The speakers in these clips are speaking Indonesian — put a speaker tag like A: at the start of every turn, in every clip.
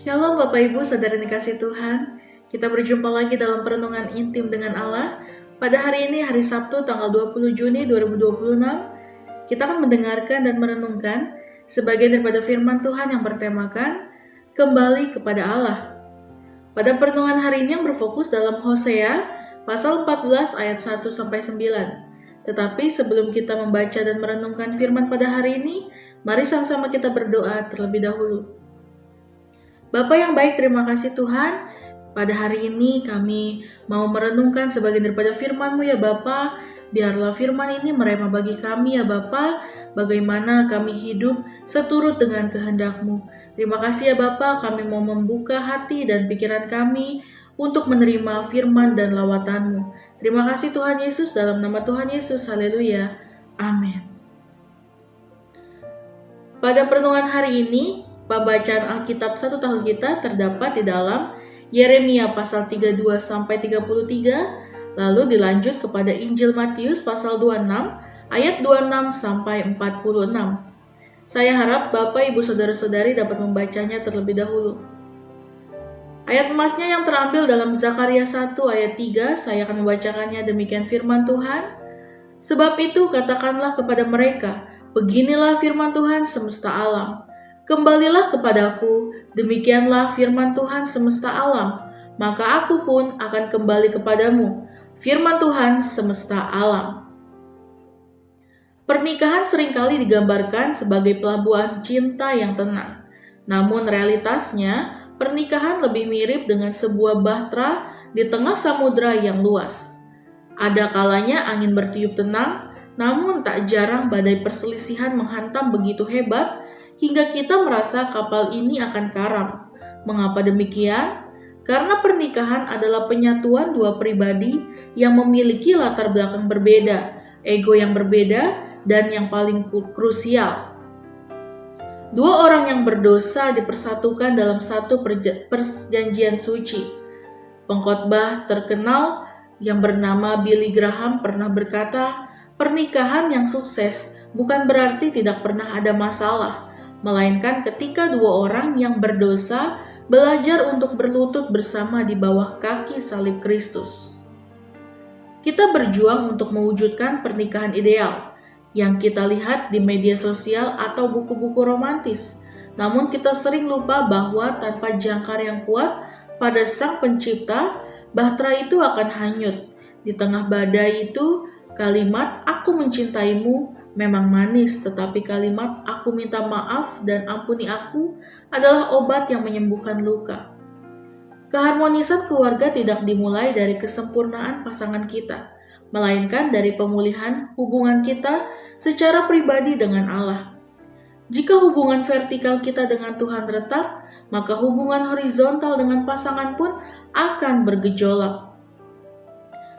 A: Shalom Bapak Ibu Saudara yang dikasih Tuhan. Kita berjumpa lagi dalam perenungan intim dengan Allah. Pada hari ini hari Sabtu tanggal 20 Juni 2026, kita akan mendengarkan dan merenungkan sebagian daripada firman Tuhan yang bertemakan kembali kepada Allah. Pada perenungan hari ini yang berfokus dalam Hosea pasal 14 ayat 1 sampai 9. Tetapi sebelum kita membaca dan merenungkan firman pada hari ini, mari sama-sama kita berdoa terlebih dahulu. Bapa yang baik, terima kasih Tuhan. Pada hari ini kami mau merenungkan sebagian daripada firman-Mu ya Bapa. Biarlah firman ini merema bagi kami ya Bapa, bagaimana kami hidup seturut dengan kehendak-Mu. Terima kasih ya Bapa, kami mau membuka hati dan pikiran kami untuk menerima firman dan lawatan-Mu. Terima kasih Tuhan Yesus, dalam nama Tuhan Yesus, haleluya, amin. Pada perenungan hari ini, pembacaan Alkitab 1 tahun kita terdapat di dalam Yeremia pasal 32-33, lalu dilanjut kepada Injil Matius pasal 26 ayat 26 sampai 46. Saya harap Bapak, Ibu, Saudara-saudari dapat membacanya terlebih dahulu. Ayat emasnya yang terambil dalam Zakaria 1 ayat 3, saya akan membacakannya demikian firman Tuhan. Sebab itu katakanlah kepada mereka, beginilah firman Tuhan semesta alam. Kembalilah kepadaku, demikianlah firman Tuhan semesta alam, maka aku pun akan kembali kepadamu, firman Tuhan semesta alam. Pernikahan seringkali digambarkan sebagai pelabuhan cinta yang tenang. Namun realitasnya, pernikahan lebih mirip dengan sebuah bahtera di tengah samudra yang luas. Ada kalanya angin bertiup tenang, namun tak jarang badai perselisihan menghantam begitu hebat, hingga kita merasa kapal ini akan karam. Mengapa demikian? Karena pernikahan adalah penyatuan dua pribadi yang memiliki latar belakang berbeda, ego yang berbeda, dan yang paling krusial, dua orang yang berdosa dipersatukan dalam satu perjanjian suci. Pengkhotbah terkenal yang bernama Billy Graham pernah berkata, pernikahan yang sukses bukan berarti tidak pernah ada masalah, melainkan ketika dua orang yang berdosa belajar untuk berlutut bersama di bawah kaki salib Kristus. Kita berjuang untuk mewujudkan pernikahan ideal yang kita lihat di media sosial atau buku-buku romantis. Namun kita sering lupa bahwa tanpa jangkar yang kuat pada Sang Pencipta, bahtera itu akan hanyut. Di tengah badai itu, kalimat "Aku mencintaimu" memang manis, tetapi kalimat "Aku minta maaf dan ampuni aku" adalah obat yang menyembuhkan luka. Keharmonisan keluarga tidak dimulai dari kesempurnaan pasangan kita, melainkan dari pemulihan hubungan kita secara pribadi dengan Allah. Jika hubungan vertikal kita dengan Tuhan retak, maka hubungan horizontal dengan pasangan pun akan bergejolak.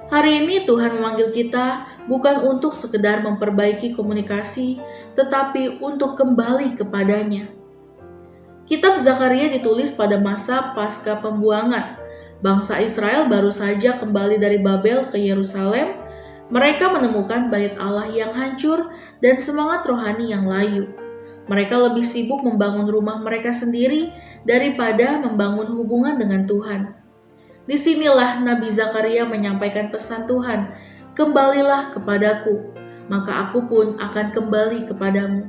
A: Hari ini Tuhan memanggil kita bukan untuk sekedar memperbaiki komunikasi, tetapi untuk kembali kepadanya. Kitab Zakaria ditulis pada masa pasca pembuangan. Bangsa Israel baru saja kembali dari Babel ke Yerusalem. Mereka menemukan bait Allah yang hancur dan semangat rohani yang layu. Mereka lebih sibuk membangun rumah mereka sendiri daripada membangun hubungan dengan Tuhan. Disinilah Nabi Zakaria menyampaikan pesan Tuhan, kembalilah kepadaku, maka aku pun akan kembali kepadamu.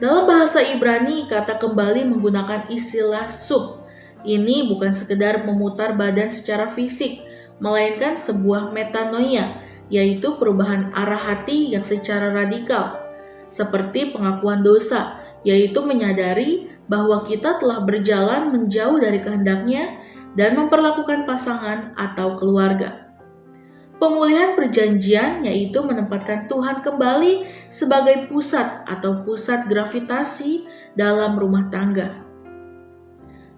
A: Dalam bahasa Ibrani, kata kembali menggunakan istilah sub. Ini bukan sekedar memutar badan secara fisik, melainkan sebuah metanoia, yaitu perubahan arah hati yang secara radikal. Seperti pengakuan dosa, yaitu menyadari bahwa kita telah berjalan menjauh dari kehendaknya dan memperlakukan pasangan atau keluarga. Pemulihan perjanjian yaitu menempatkan Tuhan kembali sebagai pusat atau pusat gravitasi dalam rumah tangga.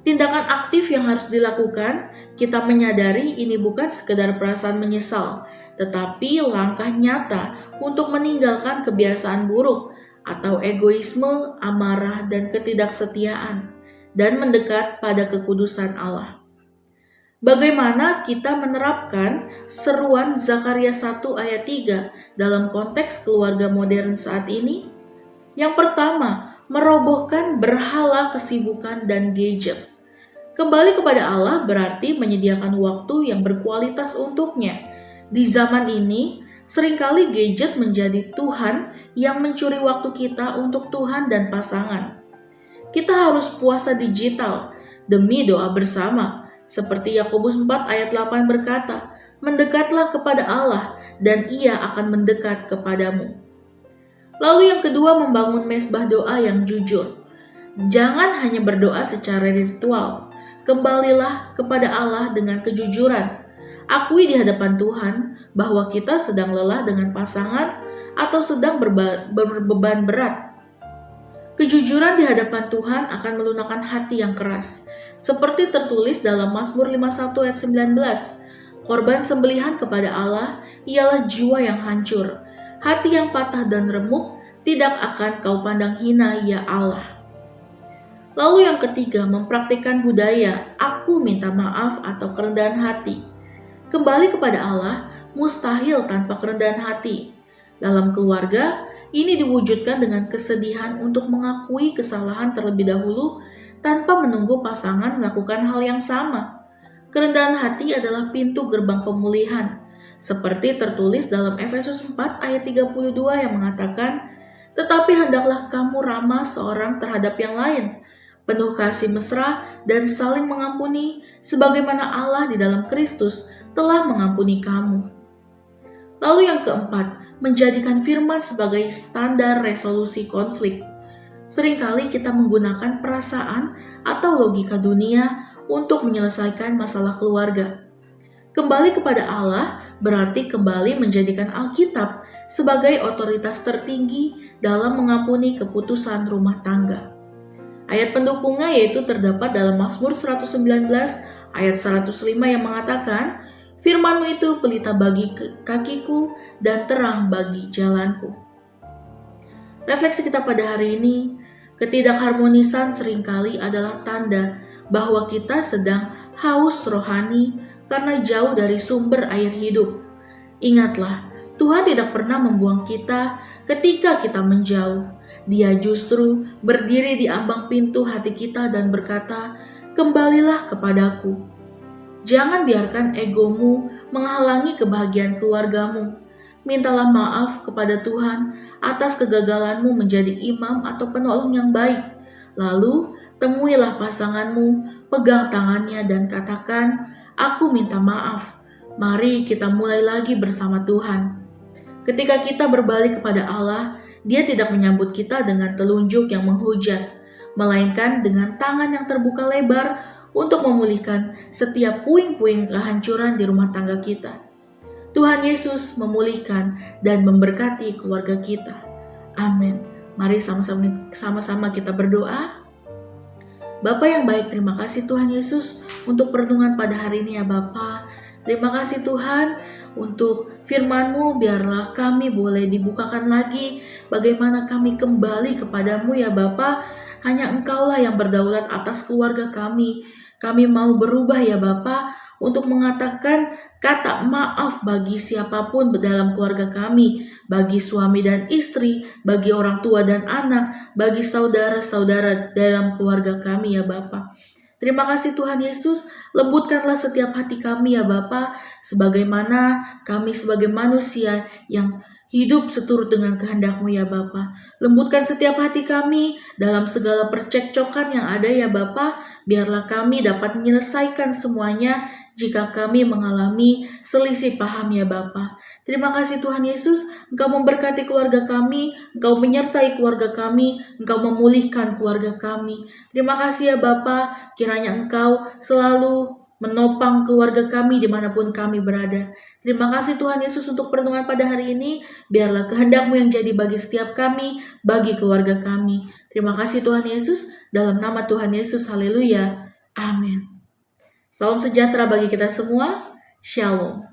A: Tindakan aktif yang harus dilakukan, kita menyadari ini bukan sekedar perasaan menyesal, tetapi langkah nyata untuk meninggalkan kebiasaan buruk atau egoisme, amarah, dan ketidaksetiaan, dan mendekat pada kekudusan Allah. Bagaimana kita menerapkan seruan Zakaria 1 ayat 3 dalam konteks keluarga modern saat ini? Yang pertama, merobohkan berhala, kesibukan, dan gadget. Kembali kepada Allah berarti menyediakan waktu yang berkualitas untuknya. Di zaman ini, seringkali gadget menjadi Tuhan yang mencuri waktu kita untuk Tuhan dan pasangan. Kita harus puasa digital demi doa bersama. Seperti Yakobus 4 ayat 8 berkata, "Mendekatlah kepada Allah dan Ia akan mendekat kepadamu." Lalu yang kedua, membangun mesbah doa yang jujur. Jangan hanya berdoa secara ritual. Kembalilah kepada Allah dengan kejujuran. Akui di hadapan Tuhan bahwa kita sedang lelah dengan pasangan atau sedang berbeban berat. Kejujuran di hadapan Tuhan akan melunakkan hati yang keras. Seperti tertulis dalam Mazmur 51 ayat 19. Korban sembelihan kepada Allah ialah jiwa yang hancur. Hati yang patah dan remuk tidak akan kau pandang hina, ya Allah. Lalu yang ketiga, mempraktikkan budaya aku minta maaf atau kerendahan hati. Kembali kepada Allah mustahil tanpa kerendahan hati. Dalam keluarga, ini diwujudkan dengan kesedihan untuk mengakui kesalahan terlebih dahulu tanpa menunggu pasangan melakukan hal yang sama. Kerendahan hati adalah pintu gerbang pemulihan, seperti tertulis dalam Efesus 4 ayat 32 yang mengatakan, "Tetapi hendaklah kamu ramah seorang terhadap yang lain, penuh kasih mesra dan saling mengampuni, sebagaimana Allah di dalam Kristus telah mengampuni kamu." Lalu yang keempat, menjadikan firman sebagai standar resolusi konflik. Seringkali kita menggunakan perasaan atau logika dunia untuk menyelesaikan masalah keluarga. Kembali kepada Allah berarti kembali menjadikan Alkitab sebagai otoritas tertinggi dalam mengampuni keputusan rumah tangga. Ayat pendukungnya yaitu terdapat dalam Mazmur 119 ayat 105 yang mengatakan, "Firman-Mu itu pelita bagi kakiku dan terang bagi jalanku." Refleksi kita pada hari ini, ketidakharmonisan seringkali adalah tanda bahwa kita sedang haus rohani karena jauh dari sumber air hidup. Ingatlah, Tuhan tidak pernah membuang kita ketika kita menjauh. Dia justru berdiri di ambang pintu hati kita dan berkata, "Kembalilah kepadaku." Jangan biarkan egomu menghalangi kebahagiaan keluargamu. Mintalah maaf kepada Tuhan atas kegagalanmu menjadi imam atau penolong yang baik. Lalu, temuilah pasanganmu, pegang tangannya dan katakan, "Aku minta maaf. Mari kita mulai lagi bersama Tuhan." Ketika kita berbalik kepada Allah, Dia tidak menyambut kita dengan telunjuk yang menghujat, melainkan dengan tangan yang terbuka lebar untuk memulihkan setiap puing-puing kehancuran di rumah tangga kita. Tuhan Yesus memulihkan dan memberkati keluarga kita. Amin. Mari sama-sama kita berdoa. Bapa yang baik, terima kasih Tuhan Yesus untuk perenungan pada hari ini ya Bapa. Terima kasih Tuhan untuk firman-Mu, biarlah kami boleh dibukakan lagi bagaimana kami kembali kepadamu ya Bapa. Hanya Engkaulah yang berdaulat atas keluarga kami. Kami mau berubah ya Bapa untuk mengatakan kata maaf bagi siapapun dalam keluarga kami, bagi suami dan istri, bagi orang tua dan anak, bagi saudara-saudara dalam keluarga kami ya Bapa. Terima kasih Tuhan Yesus, lembutkanlah setiap hati kami ya Bapa, sebagaimana kami sebagai manusia yang hidup seturut dengan kehendak-Mu ya Bapa. Lembutkan setiap hati kami dalam segala percekcokan yang ada ya Bapa, biarlah kami dapat menyelesaikan semuanya jika kami mengalami selisih paham ya Bapa. Terima kasih Tuhan Yesus, Engkau memberkati keluarga kami, Engkau menyertai keluarga kami, Engkau memulihkan keluarga kami. Terima kasih ya Bapa, kiranya Engkau selalu menopang keluarga kami dimanapun kami berada. Terima kasih Tuhan Yesus untuk perenungan pada hari ini. Biarlah kehendak-Mu yang jadi bagi setiap kami, bagi keluarga kami. Terima kasih Tuhan Yesus, dalam nama Tuhan Yesus, haleluya, amin. Salam sejahtera bagi kita semua, shalom.